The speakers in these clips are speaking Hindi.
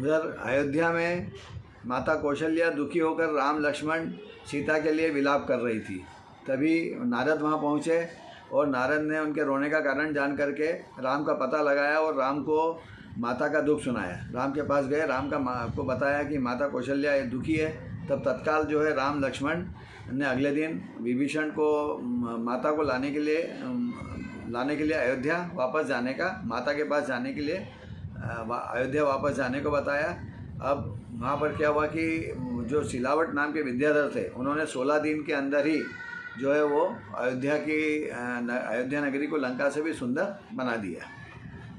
उधर अयोध्या में माता कौशल्या दुखी होकर राम लक्ष्मण सीता के लिए विलाप कर रही थी। तभी नारद वहाँ पहुँचे और नारद ने उनके रोने का कारण जान करके राम का पता लगाया और राम को माता का दुख सुनाया। राम के पास गए, राम को बताया कि माता कौशल्या दुखी है। तब तत्काल जो है राम लक्ष्मण ने अगले दिन विभीषण को माता को लाने के लिए अयोध्या वापस जाने का, माता के पास जाने के लिए अयोध्या वापस जाने को बताया। अब वहाँ पर क्या हुआ कि जो सिलावट नाम के विद्याधर थे, उन्होंने 16 दिन के अंदर ही जो है वो अयोध्या नगरी को लंका से भी सुंदर बना दिया।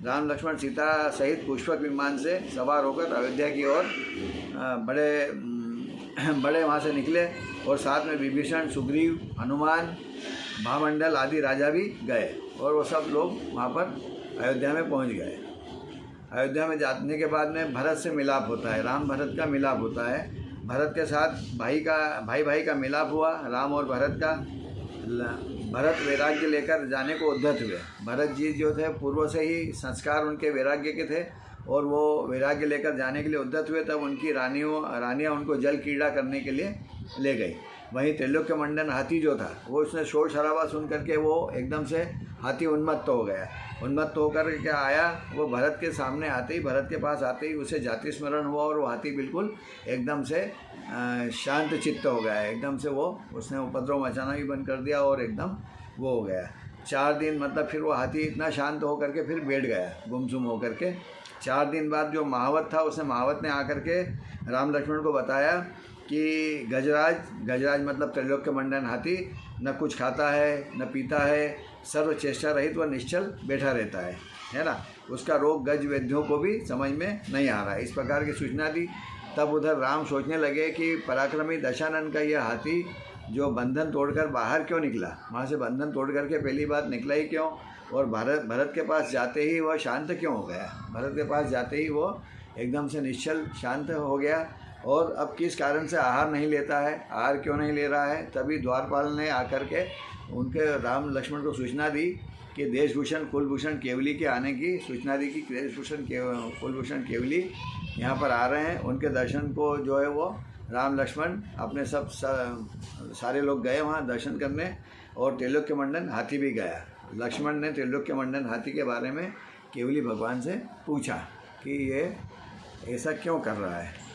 राम लक्ष्मण सीता सहित पुष्पक विमान से सवार होकर अयोध्या की ओर बड़े वहाँ से निकले और साथ में विभीषण, सुग्रीव, हनुमान, महामंडल आदि राजा भी गए और वो सब लोग वहाँ पर अयोध्या में पहुँच गए। अयोध्या में जाने के बाद में भरत से मिलाप होता है, राम भरत का मिलाप होता है। भरत के साथ भाई का मिलाप हुआ, राम और भरत का। भरत वैराग्य लेकर जाने को उद्धत हुए। भरत जी जो थे पूर्व से ही संस्कार उनके वैराग्य के थे और वो वैराग्य लेकर जाने के लिए उद्धत हुए। तब उनकी रानियाँ उनको जल क्रीड़ा करने के लिए ले गई। वहीं त्रैलोक्य मंडन हाथी जो था, वो उसने शोर शराबा सुन करके वो एकदम से हाथी उन्मत्त हो गया। उन्मत्त होकर क्या आया, वो भरत के सामने आते ही, भरत के पास आते ही उसे जाति स्मरण हुआ और वो हाथी बिल्कुल एकदम से शांत चित्त हो गया। एकदम से वो उसने उपद्रव मचाना भी बंद कर दिया और एकदम वो हो गया। 4 दिन मतलब फिर वो हाथी इतना शांत होकर के फिर बैठ गया गुमसुम होकर के। 4 दिन बाद जो महावत था, उसने महावत ने आकर के राम लक्ष्मण को बताया कि गजराज मतलब त्रैलोक्य मंडन हाथी न कुछ खाता है न पीता है, सर्व चेष्टा रहित वह निश्चल बैठा रहता है ना। उसका रोग गज वैद्यों को भी समझ में नहीं आ रहा है। इस प्रकार की सूचना दी। तब उधर राम सोचने लगे कि पराक्रमी दशानन का यह हाथी जो बंधन तोड़कर बाहर क्यों निकला, वहाँ से बंधन तोड़ करके पहली बात निकला ही क्यों, और भरत के पास जाते ही वह शांत क्यों हो गया। भरत के पास जाते ही वो एकदम से निश्चल शांत हो गया। और अब किस कारण से आहार नहीं लेता है, आहार क्यों नहीं ले रहा है। तभी द्वारपाल ने आकर के उनके राम लक्ष्मण को सूचना दी कि देशभूषण कुलभूषण केवली के आने की सूचना दी कि देशभूषण कुलभूषण केवली यहाँ पर आ रहे हैं। उनके दर्शन को जो है वो राम लक्ष्मण अपने सारे लोग गए वहाँ दर्शन करने, और त्रैलोक्य मंडन हाथी भी गया। लक्ष्मण ने त्रैलोक्य मंडन हाथी के बारे में केवली भगवान से पूछा कि ये ऐसा क्यों कर रहा है।